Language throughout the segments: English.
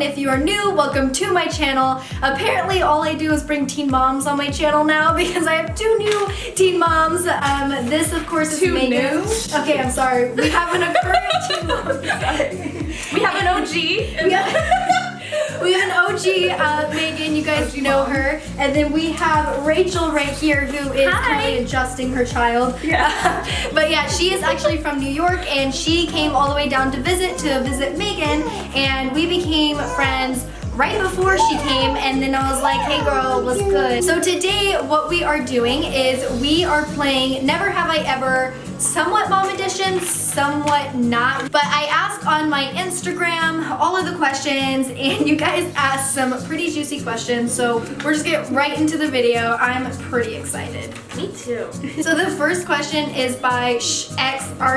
and if you are new, welcome to my channel. Apparently all I do is bring teen moms on my channel now because I have 2 new teen moms. This of course is Megan. New? Okay, I'm sorry. We have an current teen mom. We have an OG. We have an OG, Megan, you guys know her. And then we have Rachel right here who is currently adjusting her child. Yeah. But yeah, she is actually from New York and she came all the way down to visit Megan, and we became friends right before she came, and then I was like, hey girl, what's good? So today what we are doing is we are playing Never Have I Ever, somewhat mom edition, somewhat not. But I asked on my Instagram all of the questions and you guys asked some pretty juicy questions, so we're just getting right into the video. I'm pretty excited. Me too. So the first question is by XRTCVT.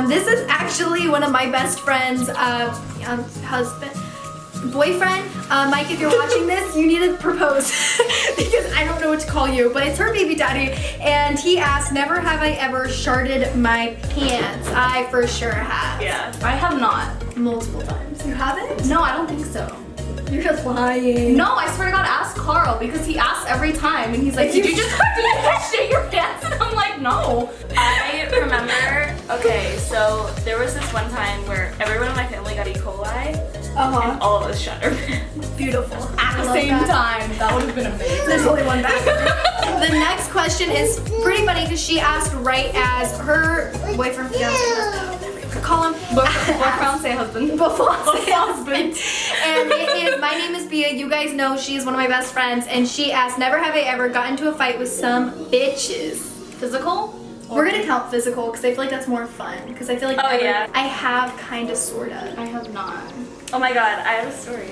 This is actually one of my best friends' boyfriend. Mike, if you're watching this, you need to propose because I don't know what to call you, but it's her baby daddy. And he asked, never have I ever sharted my pants. I for sure have. Yeah, I have not. Multiple times. You haven't? No, I don't think so. You're just lying. No, I swear to God, ask Carl because he asks every time and he's like, did you just shit your pants? And I'm like, no. I remember, okay, so there was this one time where everyone in my family got E. coli and all of us shut our pants. Beautiful. At the same time. That would have been amazing. There's only one bathroom. The next question is pretty funny because she asked right as her boyfriend, fiance, call him boyfriend, say husband. husband. And it is, my name is Bia. You guys know she's one of my best friends, and she asked, never have I ever got into a fight with some bitches. Physical? We're gonna count physical because I feel like that's more fun. Because I feel like I have kind of, sorta. I have not. Oh my God, I have a story.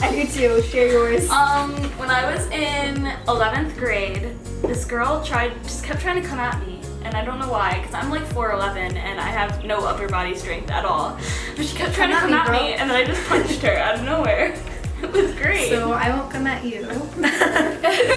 I do too. Share yours. When I was in 11th grade, this girl just kept trying to come at me. And I don't know why, because I'm like 4'11" and I have no upper body strength at all. But she kept trying to come at me and then I just punched her out of nowhere. It was great. So I won't come at you.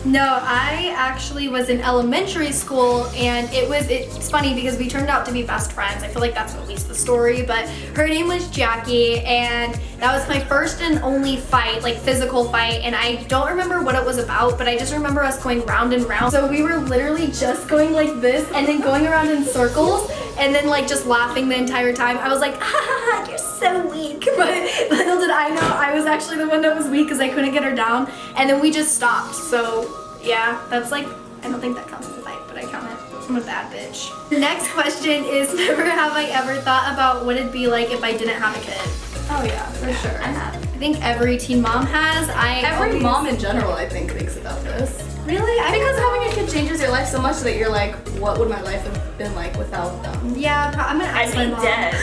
No, I actually was in elementary school and it's funny because we turned out to be best friends. I feel like that's at least the story, but her name was Jackie and that was my first and only fight, like physical fight, and I don't remember what it was about, but I just remember us going round and round. So we were literally just going like this and then going around in circles and then like just laughing the entire time. I was like, ah, you're so weak. But little did I know I was actually the one that was weak because I couldn't get her down, and then we just stopped. So yeah, that's like, I don't think that counts as a fight, but I count it. I'm a bad bitch. The next question is, never have I ever thought about what it'd be like if I didn't have a kid. Oh yeah, for sure. I have. I think every teen mom has. Every mom in general, I think, thinks about this. Really? Because having a kid changes your life so much that you're like, what would my life have been like without them? Yeah, I'm gonna ask my mom. Dead.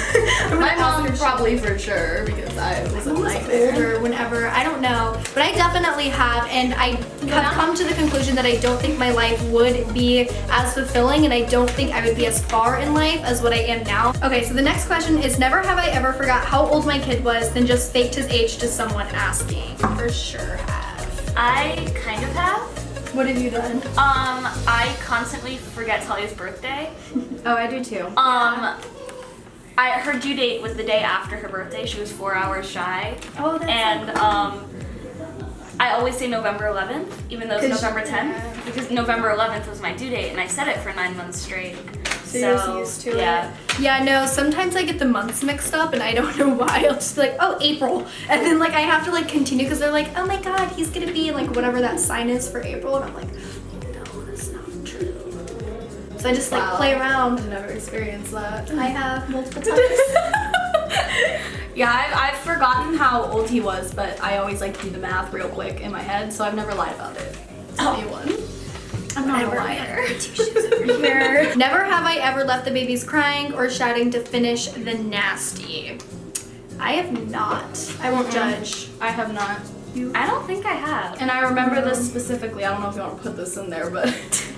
My mom probably for sure, because I was a nightmare. Older whenever, I don't know, but I definitely have, and I have come to the conclusion that I don't think my life would be as fulfilling, and I don't think I would be as far in life as what I am now. Okay, so the next question is, never have I ever forgot how old my kid was, then just faked his age to someone asking. For sure have. I kind of have. What have you done? I constantly forget Talia's birthday. Oh, I do too. Her due date was the day after her birthday. She was 4 hours shy. Oh, that's and I always say November 11th, even though it's November 10th, because November 11th was my due date, and I said it for 9 months straight. So you're used to it. Yeah, no, sometimes I get the months mixed up and I don't know why. I'll just be like, oh, April. And then like I have to like continue because they're like, oh my God, he's gonna be like whatever that sign is for April. And I'm like, no, that's not true. So I just like play around. I've never experienced that. I have multiple times. Yeah, I've forgotten how old he was, but I always like do the math real quick in my head, so I've never lied about it. Anyone. I'm not a liar. Here. Never have I ever left the babies crying or shouting to finish the nasty. I have not. I won't judge. I have not. I don't think I have. And I remember this specifically, I don't know if you want to put this in there, but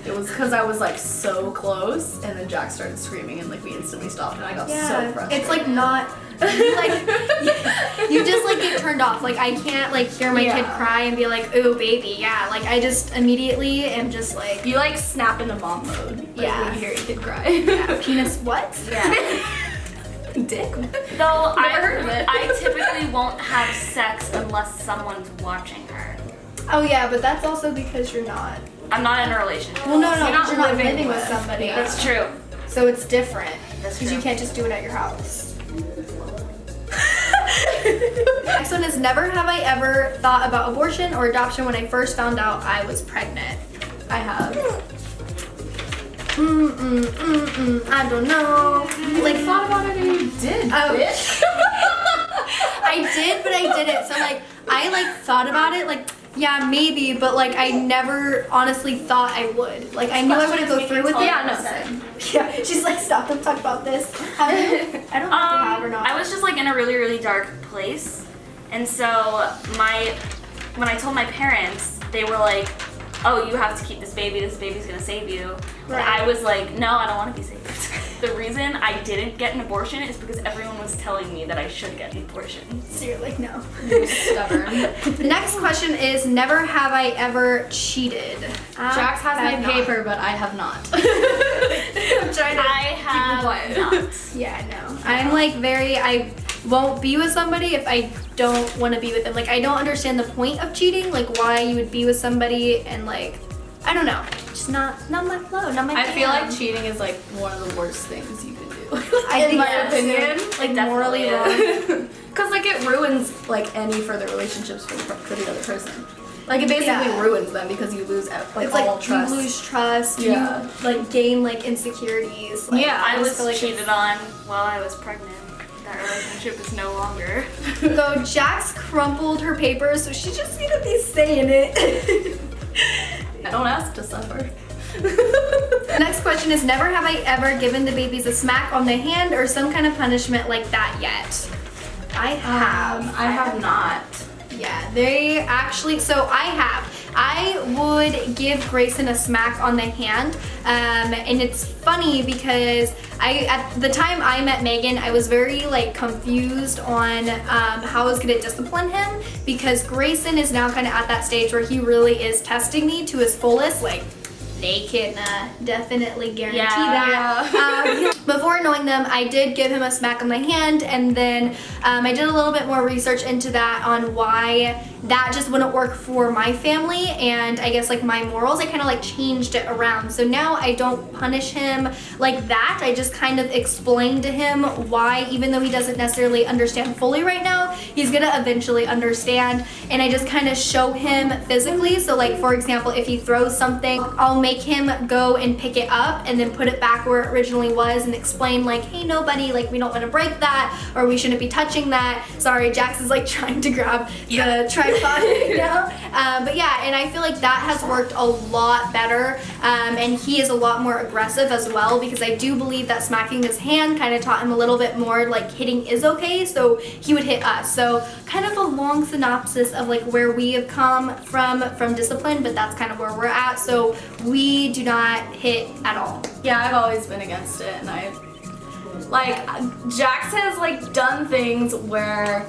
it was because I was like so close and then Jack started screaming and like we instantly stopped and I got so frustrated. It's like not, like, you just like get turned off. Like I can't like hear my kid cry and be like, ooh baby, like I just immediately am just like. You like snap into mom mode. Like, when you hear your kid cry. Penis what? Yeah. Dick? Though heard of it. I typically won't have sex unless someone's watching her. Oh yeah, but that's also because you're not. I'm not in a relationship. Well, no, You're not you're not living living with with. somebody. Yeah. That's true. So it's different. That's Because true. you can't just do it at your house. Next one is never have I ever thought about abortion or adoption when I first found out I was pregnant. I have. I don't know. Like, Thought about it and you did, Oh. bitch. I did, but I didn't. So like, I like thought about it, like, yeah, maybe, but like, I never honestly thought I would. Like, I knew I wouldn't go through with it. Yeah, no, same. Yeah, she's like, stop, don't talk about this. I don't know if they have or not. I was just like in a really, really dark place. And so when I told my parents, they were like, oh, you have to keep this baby's gonna save you. And Right. I was like, no, I don't want to be saved. The reason I didn't get an abortion is because everyone was telling me that I should get an abortion. So you're like, no. Stubborn. The next question is, never have I ever cheated? Jax has my Have not. paper, but I have not. I'm trying to I have quiet. not. Yeah, no. I'm like I won't be with somebody if I don't want to be with them. Like, I don't understand the point of cheating, like why you would be with somebody and like, I don't know. Just not my flow, not my I feel jam. like cheating is like one of the worst things you can do. I in think my yes. opinion. like Definitely morally is. wrong. Because like it ruins like any further relationships for the other person. Like it basically Yeah. ruins them because you lose like It's all like trust. you lose trust, Yeah. you like gain like insecurities. Like, Yeah, I just was feel like cheated on while I was pregnant. That relationship is no longer. So Jax crumpled her papers, so she just needed to be saying it. I don't ask to suffer. Next question is, never have I ever given the babies a smack on the hand or some kind of punishment like that yet. I have. I have not. Yeah, they actually, so I have. I would give Grayson a smack on the hand, and it's funny because at the time I met Megan, I was very like confused on how I was gonna discipline him because Grayson is now kind of at that stage where he really is testing me to his fullest, like they can definitely guarantee that. Before knowing them, I did give him a smack on the hand, and then I did a little bit more research into that on why that just wouldn't work for my family, and I guess like my morals, I kind of like changed it around. So now I don't punish him like that. I just kind of explain to him why, even though he doesn't necessarily understand fully right now, he's gonna eventually understand, and I just kind of show him physically. So like, for example, if he throws something, I'll make him go and pick it up and then put it back where it originally was and explain like, hey, no buddy, like we don't want to break that, or we shouldn't be touching that. Sorry, Jax is like trying to grab the tripod right now. But yeah, and I feel like that has worked a lot better, and he is a lot more aggressive as well, because I do believe that smacking his hand kind of taught him a little bit more like hitting is okay, so he would hit us. So kind of a long synopsis of like where we have come from discipline, but that's kind of where we're at. So we do not hit at all. Yeah, I've always been against it, and I like Jax has like done things where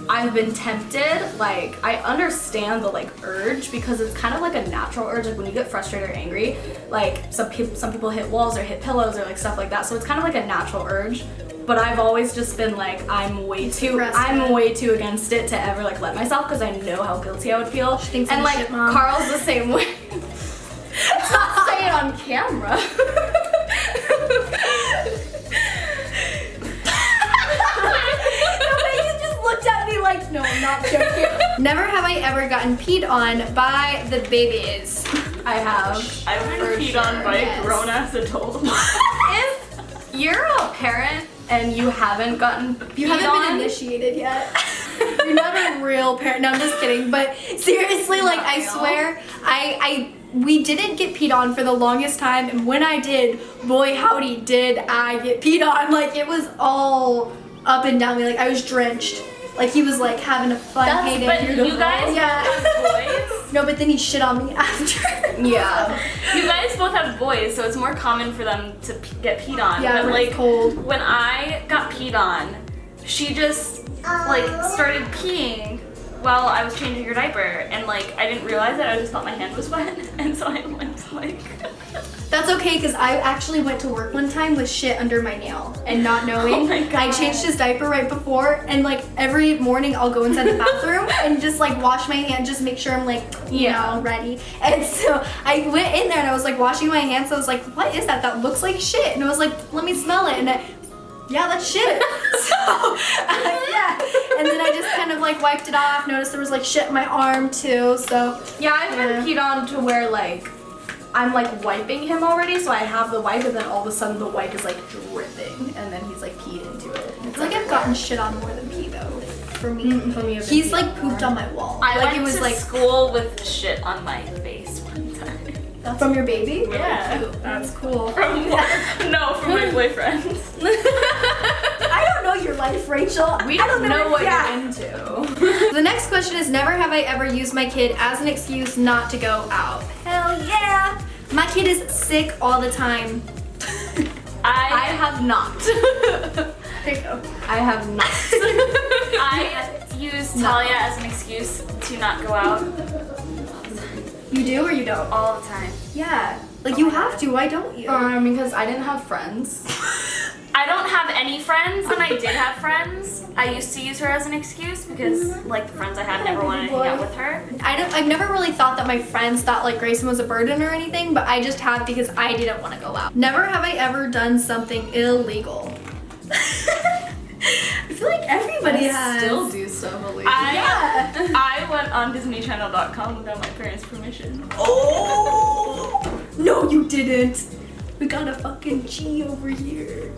I've been tempted. Like I understand the like urge because it's kind of like a natural urge. Like when you get frustrated or angry, like some people hit walls or hit pillows or like stuff like that. So it's kind of like a natural urge. But I've always just been like, I'm way too against it to ever like let myself, because I know how guilty I would feel. She thinks And I'm a like shit mom. Carl's the same way. Let's not say it on camera. You just looked at me like, no, I'm not joking. Never have I ever gotten peed on by the babies. I have. I've been For peed on sure, by yes. a grown-ass adult. If you're a parent and you haven't gotten peed You haven't on, been initiated yet. You're not a real parent. No, I'm just kidding. But seriously, like I real. swear, we didn't get peed on for the longest time, and when I did, boy howdy did I get peed on. Like it was all up and down me. Like I was drenched. Like he was like having a fun heyday. But beautiful. you guys yeah. both have boys. No, but then he shit on me after. yeah. You guys both have boys, so it's more common for them to get peed on. Yeah, but when like it's cold. when I got peed on, she just like started peeing while I was changing her diaper, and like I didn't realize it. I just thought my hand was wet, and so I went to like. That's okay, because I actually went to work one time with shit under my nail and not knowing. Oh my God. I changed his diaper right before, and like every morning I'll go inside the bathroom and just like wash my hand, just make sure I'm like, you know, ready. And so I went in there and I was like washing my hands. So I was like, what is that? That looks like shit. And I was like, let me smell it. And yeah, that's shit. So, yeah. And then I just kind of like wiped it off, noticed there was like shit in my arm too, so. Yeah, I've been peed on to where like, I'm like wiping him already, so I have the wipe, and then all of a sudden the wipe is like dripping, and then he's like peed into it. I feel like I've gotten shit on more than pee though. For me. For me, He's like pooped on my wall. I like went it was to like school with shit on my face one time. from your baby? Yeah. That's cool. From my boyfriend. I don't know your life, Rachel. We I don't know what yeah. you're into. The next question is, never have I ever used my kid as an excuse not to go out. Hell yeah! My kid is sick all the time. I have not. There you go. I have not. I use Talia as an excuse to not go out You do or you don't? all the time. Yeah. Like you have to, why don't you? Because I didn't have friends. I don't have any friends. When I did have friends, I used to use her as an excuse because like the friends I had never wanted to hang out with her. I've never really thought that my friends thought like Grayson was a burden or anything, but I just have because I didn't want to go out. Never have I ever done something illegal. I feel like everybody has. Still do stuff illegal. I went on DisneyChannel.com without my parents' permission. Oh! No, you didn't. We got a fucking G over here.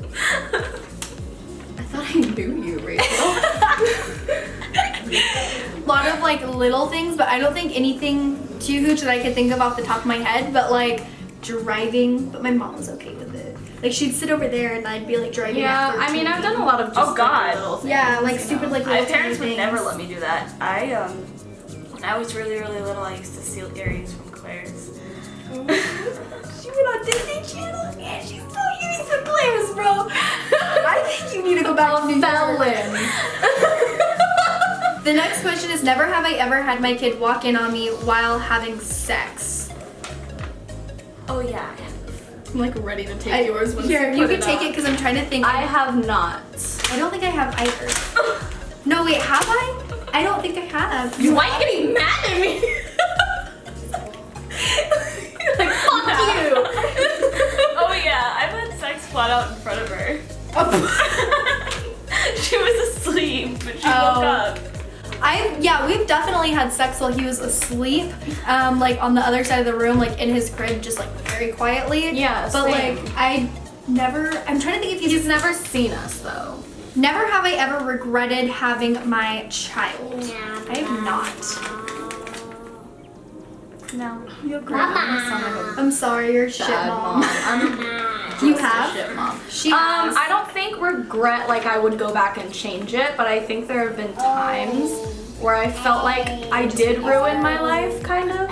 I thought I knew you, Rachel. A lot of like little things, but I don't think anything too huge that I could think of off the top of my head, but like driving, but my mom was okay with it. Like she'd sit over there and I'd be like driving. Yeah, I mean I've done a lot of just like, little things. Yeah, like stupid like My little parents tiny would things. never let me do that. When I was really, really little, I used to steal earrings from Claire's. She went on Disney Channel and she's still using the Claire's, bro. I think you need to go back to New York. The next question is, never have I ever had my kid walk in on me while having sex. Oh yeah. I'm like ready to take yours when Here, you can take it because I'm trying to think. I have not. I don't think I have either. No, wait, have I? I don't think I have. Why are you getting mad at me? Like, fuck you. Oh yeah, I've had sex flat out in front of her. Oh. She was asleep, but she Oh. woke up. We've definitely had sex while he was asleep, like on the other side of the room, like in his crib, just like very quietly. Yeah, But same. like, I'm trying to think if He's never seen us though. never have I ever regretted having my child. I have not. No. I'm sorry, you're a shit Bad mom. You have? Shit mom. She has. I don't think regret like I would go back and change it, but I think there have been times where I felt like I did ruin my life, kind of.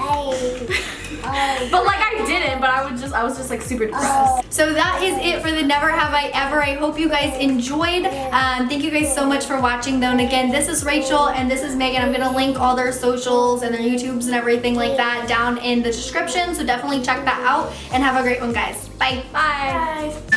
But like I didn't, but I was just like super depressed. So that is it for the Never Have I Ever. I hope you guys enjoyed. Thank you guys so much for watching though. And again, this is Rachel and this is Megan. I'm gonna link all their socials and their YouTubes and everything like that down in the description. So definitely check that out and have a great one, guys. Bye. Bye. Bye.